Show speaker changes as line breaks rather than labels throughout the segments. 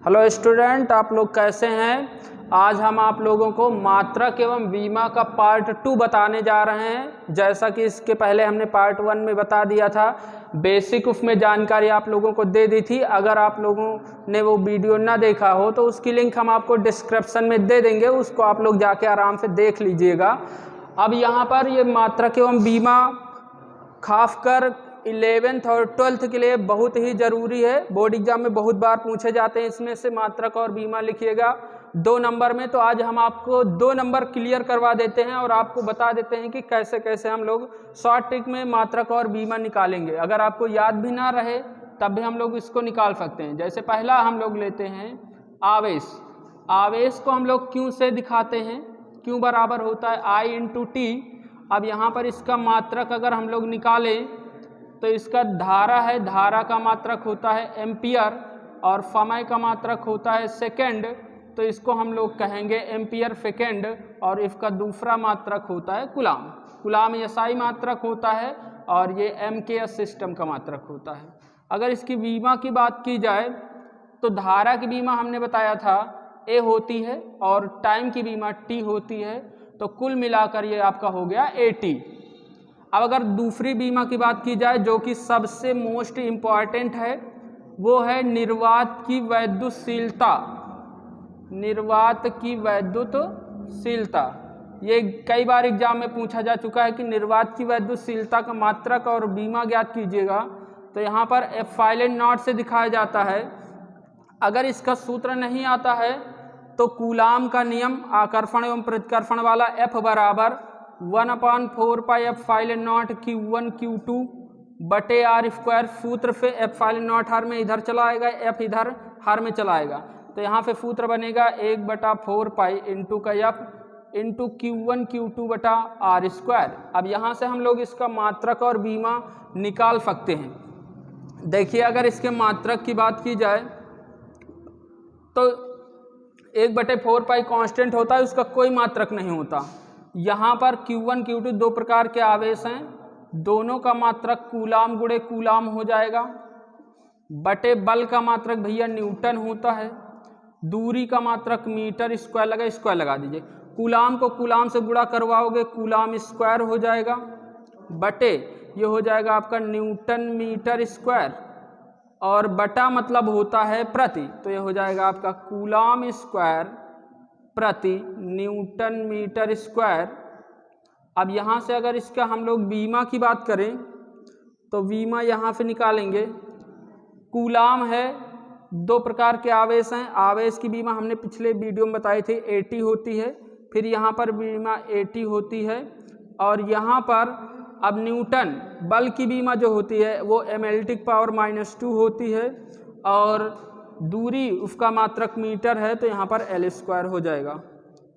Hello student, आप लोग कैसे हैं। आज हम आप लोगों को मात्रक एवं बीमा का पार्ट 2 बताने जा रहे हैं। जैसा कि इसके पहले हमने पार्ट 1 में बता दिया था, बेसिक उसमें जानकारी आप लोगों को दे दी थी। अगर आप लोगों ने वो वीडियो ना देखा हो तो उसकी लिंक हम आपको डिस्क्रिप्शन में दे देंगे, उसको आप लोग जाके आराम से देख लीजिएगा। अब यहाँ पर ये मात्रक एवं बीमा खासकर 11th और 12th के लिए बहुत ही ज़रूरी है। बोर्ड एग्जाम में बहुत बार पूछे जाते हैं, इसमें से मात्रक और बीमा लिखिएगा 2 नंबर में। तो आज हम आपको 2 नंबर क्लियर करवा देते हैं और आपको बता देते हैं कि कैसे कैसे हम लोग शॉर्ट ट्रिक में मात्रक और बीमा निकालेंगे। अगर आपको याद भी ना रहे तब भी हम लोग इसको निकाल सकते हैं। जैसे पहला हम लोग लेते हैं आवेश। आवेश को हम लोग क्यों से दिखाते हैं, क्यों बराबर होता है I × T। अब यहाँ पर इसका मात्रक अगर हम लोग निकालें तो इसका धारा है, धारा का मात्रक होता है एम्पियर और समय का मात्रक होता है सेकेंड। तो इसको हम लोग कहेंगे एम्पियर सेकेंड और इसका दूसरा मात्रक होता है कूलाम। कूलाम एसआई मात्रक होता है और ये एमकेएस सिस्टम का मात्रक होता है। अगर इसकी बीमा की बात की जाए तो धारा की बीमा हमने बताया था ए होती है और टाइम की बीमा टी होती है। तो कुल मिलाकर ये आपका हो गया 80। अब अगर दूसरी बीमा की बात की जाए जो कि सबसे मोस्ट इम्पॉर्टेंट है, वो है निर्वात की वैद्युतशीलता। निर्वात की वैद्युतशीलता, ये कई बार एग्जाम में पूछा जा चुका है कि निर्वात की वैद्युतशीलता का मात्रक और बीमा ज्ञात कीजिएगा। तो यहाँ पर एप्सिलॉन नॉट से दिखाया जाता है। अगर इसका सूत्र नहीं आता है तो कूलाम का नियम आकर्षण एवं प्रतिकर्षण वाला F बराबर 1/4 pi epsilon not Q1 Q2 बटे R²। सूत्र से एप्सिलॉन नॉट हर में इधर चला आएगा, F इधर हर में चला आएगा। तो यहाँ पे सूत्र बनेगा 1/4 पाई इंटू का F इंटू Q1 Q2 बटा R²। अब यहाँ से हम लोग इसका मात्रक और बीमा निकाल सकते हैं। देखिए, अगर इसके मात्रक की बात की जाए तो 1/4 पाई कांस्टेंट होता है, उसका कोई मात्रक नहीं होता। यहाँ पर Q1 Q2 दो प्रकार के आवेश हैं, दोनों का मात्रक कूलाम गुणे कूलाम हो जाएगा। बटे बल का मात्रक भैया न्यूटन होता है, दूरी का मात्रक मीटर स्क्वायर लगा दीजिए। कूलाम को कूलाम से गुणा करवाओगे कूलाम स्क्वायर हो जाएगा, बटे ये हो जाएगा आपका न्यूटन मीटर स्क्वायर और बटा मतलब होता है प्रति। तो ये हो जाएगा आपका कूलाम स्क्वायर प्रति न्यूटन मीटर स्क्वायर। अब यहाँ से अगर इसका हम लोग बीमा की बात करें तो बीमा यहाँ से निकालेंगे। कूलाम है, दो प्रकार के आवेश हैं। आवेश की बीमा हमने पिछले वीडियो में बताई थी 80 होती है, फिर यहाँ पर बीमा 80 होती है। और यहाँ पर अब न्यूटन बल की बीमा जो होती है वो एमएलटिक पावर -2 होती है और दूरी उसका मात्रक मीटर है, तो यहाँ पर L² हो जाएगा।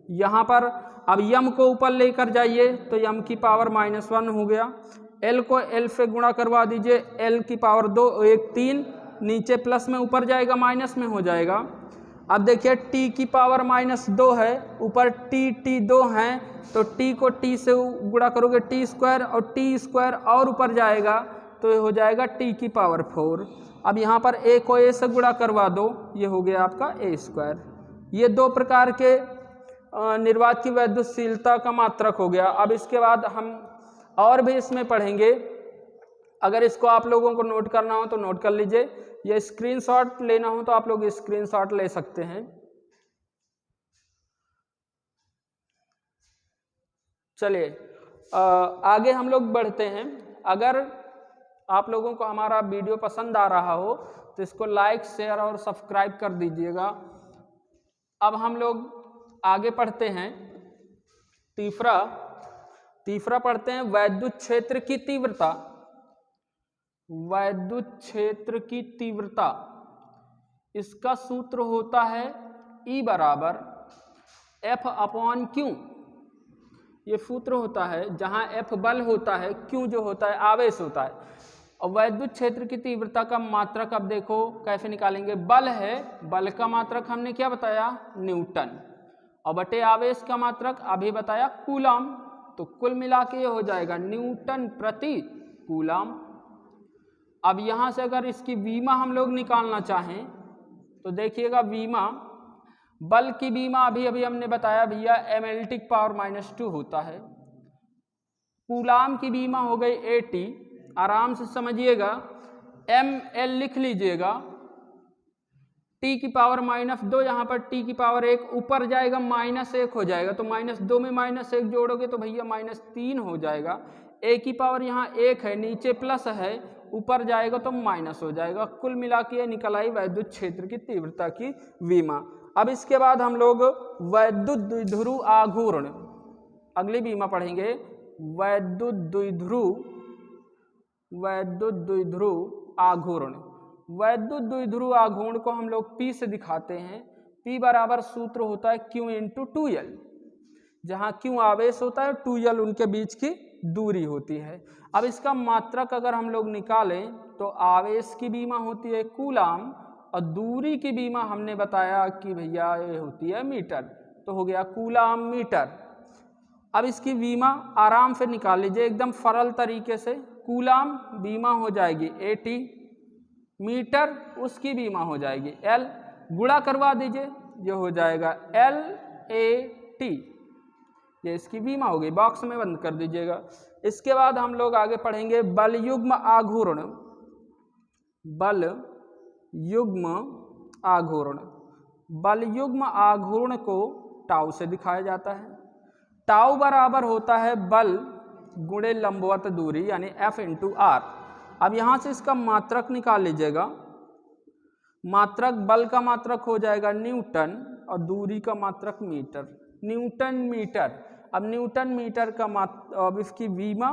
यहाँ पर अब यम को ऊपर लेकर जाइए तो यम की पावर -1 हो गया। L को L से गुणा करवा दीजिए, L की पावर 2 1 3, नीचे प्लस में ऊपर जाएगा माइनस में हो जाएगा। अब देखिए T की पावर -2 है, ऊपर T 2 हैं, तो T को T से गुणा करोगे T² और T² और ऊपर जाएगा तो ये हो जाएगा T की पावर 4। अब यहाँ पर A को A से गुणा करवा दो, ये हो गया आपका A²। ये दो प्रकार के निर्वात की वैद्युतशीलता का मात्रक हो गया। अब इसके बाद हम और भी इसमें पढ़ेंगे। अगर इसको आप लोगों को नोट करना हो तो नोट कर लीजिए, ये स्क्रीनशॉट लेना हो तो आप लोग स्क्रीनशॉट ले सकते हैं। चलिए आगे हम लोग बढ़ते हैं। अगर आप लोगों को हमारा वीडियो पसंद आ रहा हो तो इसको लाइक शेयर और सब्सक्राइब कर दीजिएगा। अब हम लोग आगे पढ़ते हैं। तीसरा पढ़ते हैं वैद्युत क्षेत्र की तीव्रता। वैद्युत क्षेत्र की तीव्रता, इसका सूत्र होता है E बराबर F/Q। ये सूत्र होता है, जहाँ F बल होता है, Q जो होता है आवेश होता है। और वैद्युत क्षेत्र की तीव्रता का मात्रक अब देखो कैसे निकालेंगे। बल है, बल का मात्रक हमने क्या बताया न्यूटन, और बटे आवेश का मात्रक अभी बताया कूलाम। तो कुल मिला के ये हो जाएगा न्यूटन प्रति कूलाम। अब यहाँ से अगर इसकी बीमा हम लोग निकालना चाहें तो देखिएगा बीमा, बल की बीमा अभी अभी हमने बताया भैया mLT की पावर -2 होता है। कूलाम की बीमा हो गई 80, आराम से समझिएगा, ml लिख लीजिएगा, t की पावर -2, यहाँ पर t की पावर 1 ऊपर जाएगा -1 हो जाएगा, तो -2 में -1 जोड़ोगे तो भैया -3 हो जाएगा। a की पावर यहाँ 1 है, नीचे प्लस है, ऊपर जाएगा तो माइनस हो जाएगा। कुल मिला के ये निकल आई वैद्युत क्षेत्र की तीव्रता की बीमा। अब इसके बाद हम लोग वैद्युत द्विध्रुव आघूर्ण, अगली बीमा पढ़ेंगे, वैद्युत द्विध्रुव आघूर्ण। वैद्युत द्विध्रुव आघूर्ण को हम लोग P से दिखाते हैं। P बराबर सूत्र होता है Q × 2L, जहाँ Q आवेश होता है, 2L उनके बीच की दूरी होती है। अब इसका मात्रक अगर हम लोग निकालें तो आवेश की बीमा होती है कूलाम और दूरी की बीमा हमने बताया कि भैया ये होती है मीटर, तो हो गया कूलाम मीटर। अब इसकी बीमा आराम से निकाल लीजिए एकदम सरल तरीके से। कूलाम बीमा हो जाएगी 80, मीटर उसकी बीमा हो जाएगी L, गुणा करवा दीजिए, ये हो जाएगा LAT, ये इसकी बीमा हो गई। बॉक्स में बंद कर दीजिएगा। इसके बाद हम लोग आगे पढ़ेंगे बल युग्म आघूर्ण। बल युग्म आघूर्ण, बल युग्म आघूर्ण को टाउ से दिखाया जाता है। टाउ बराबर होता है बल गुणे लंबवत दूरी, यानी F × R। अब यहाँ से इसका मात्रक निकाल लीजिएगा। मात्रक, बल का मात्रक हो जाएगा न्यूटन और दूरी का मात्रक मीटर, न्यूटन मीटर। अब न्यूटन मीटर का अब इसकी बीमा,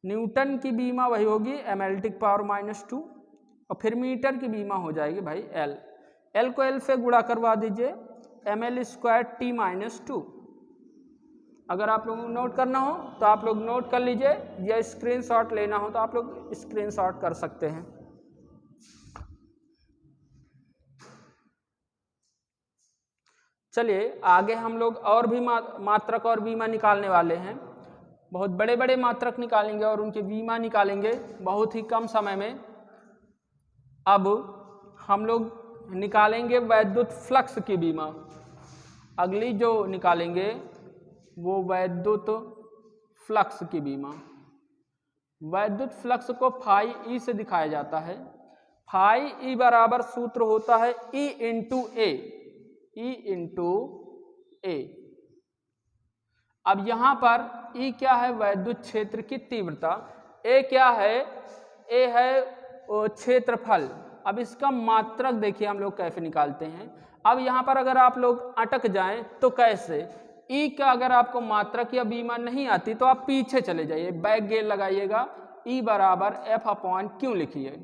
न्यूटन की बीमा वही होगी mLT की पावर -2 और फिर मीटर की बीमा हो जाएगी भाई L। L को L से गुणा करवा दीजिए, mL² T-2। अगर आप लोगों को नोट करना हो तो आप लोग नोट कर लीजिए, या स्क्रीनशॉट लेना हो तो आप लोग स्क्रीनशॉट कर सकते हैं। चलिए आगे हम लोग और भी मात्रक और बीमा निकालने वाले हैं। बहुत बड़े बड़े मात्रक निकालेंगे और उनकी बीमा निकालेंगे बहुत ही कम समय में। अब हम लोग निकालेंगे वैद्युत फ्लक्स की बीमा। अगली जो निकालेंगे वो वैद्युत फ्लक्स की बीमा। वैद्युत फ्लक्स को φE से दिखाया जाता है। φE बराबर सूत्र होता है E × A, E × A। अब यहाँ पर E क्या है? वैद्युत क्षेत्र की तीव्रता। A क्या है? A है क्षेत्रफल। अब इसका मात्रक देखिए हम लोग कैसे निकालते हैं। अब यहाँ पर अगर आप लोग अटक जाएं तो कैसे? E का अगर आपको मात्रक या बीमा नहीं आती तो आप पीछे चले जाइए, बैक गेयर लगाइएगा। E बराबर F/Q लिखिए।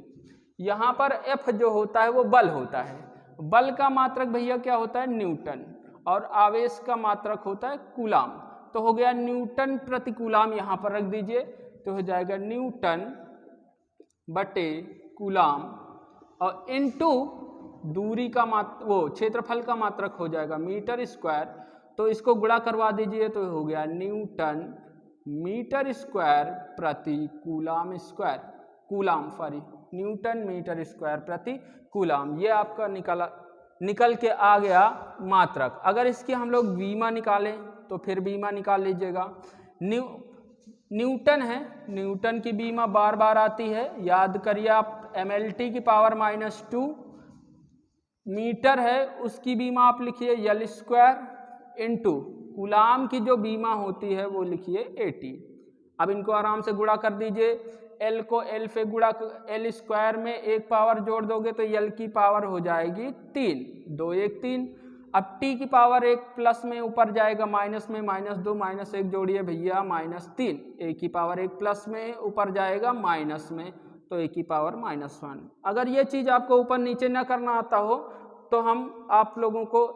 यहाँ पर F जो होता है वो बल होता है। बल का मात्रक भैया क्या होता है? न्यूटन। और आवेश का मात्रक होता है कूलाम। तो हो गया न्यूटन प्रति कूलाम, यहाँ पर रख दीजिए तो हो जाएगा न्यूटन बटे कूलाम और इनटू दूरी का वो क्षेत्रफल का मात्रक हो जाएगा मीटर स्क्वायर। तो इसको गुणा करवा दीजिए तो हो गया न्यूटन मीटर स्क्वायर प्रति coulomb square, coulomb sorry, newton metre square प्रति कूलाम। ये आपका निकल के आ गया मात्रक। अगर इसकी हम लोग बीमा निकालें तो फिर बीमा निकाल लीजिएगा। न्यूटन है, न्यूटन की बीमा बार बार आती है, याद करिए आप। mLT की पावर -2 मीटर है, उसकी बीमा आप लिखिए L² इंटू कूलाम की जो बीमा होती है वो लिखिए 80। अब इनको आराम से गुणा कर दीजिए। L को L से गुणा, L² में एक पावर जोड़ दोगे तो L की पावर हो जाएगी 3, 2 1 3। अब T की पावर 1 प्लस में ऊपर जाएगा माइनस में, -2 -1 जोड़िए भैया -3। A की पावर 1 प्लस में ऊपर जाएगा माइनस में, तो A की पावर -1। अगर ये चीज़ आपको ऊपर नीचे न करना आता हो तो हम आप लोगों को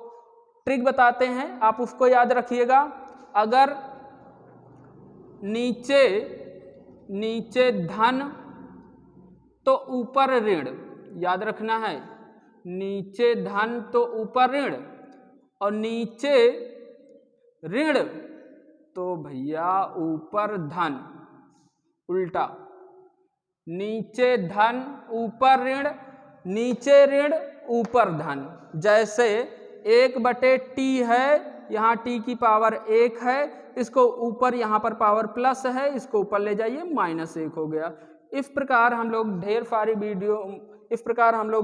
ट्रिक बताते हैं, आप उसको याद रखिएगा। अगर नीचे धन तो ऊपर ऋण, याद रखना है। नीचे धन तो ऊपर ऋण और नीचे ऋण तो भैया ऊपर धन, उल्टा। नीचे धन ऊपर ऋण नीचे ऋण ऊपर धन। जैसे 1/t है, यहाँ t की पावर 1 है, इसको ऊपर यहाँ पर पावर प्लस है, इसको ऊपर ले जाइए -1 हो गया। इस प्रकार हम लोग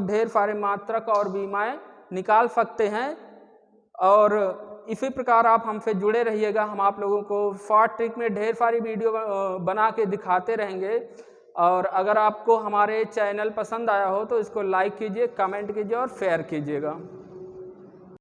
ढेर सारे मात्रक और विमाएँ निकाल सकते हैं। और इसी प्रकार आप हमसे जुड़े रहिएगा, हम आप लोगों को शॉर्ट ट्रिक में ढेर सारी वीडियो बना के दिखाते रहेंगे। और अगर आपको हमारे चैनल पसंद आया हो तो इसको लाइक कीजिए, कमेंट कीजिए और शेयर कीजिएगा।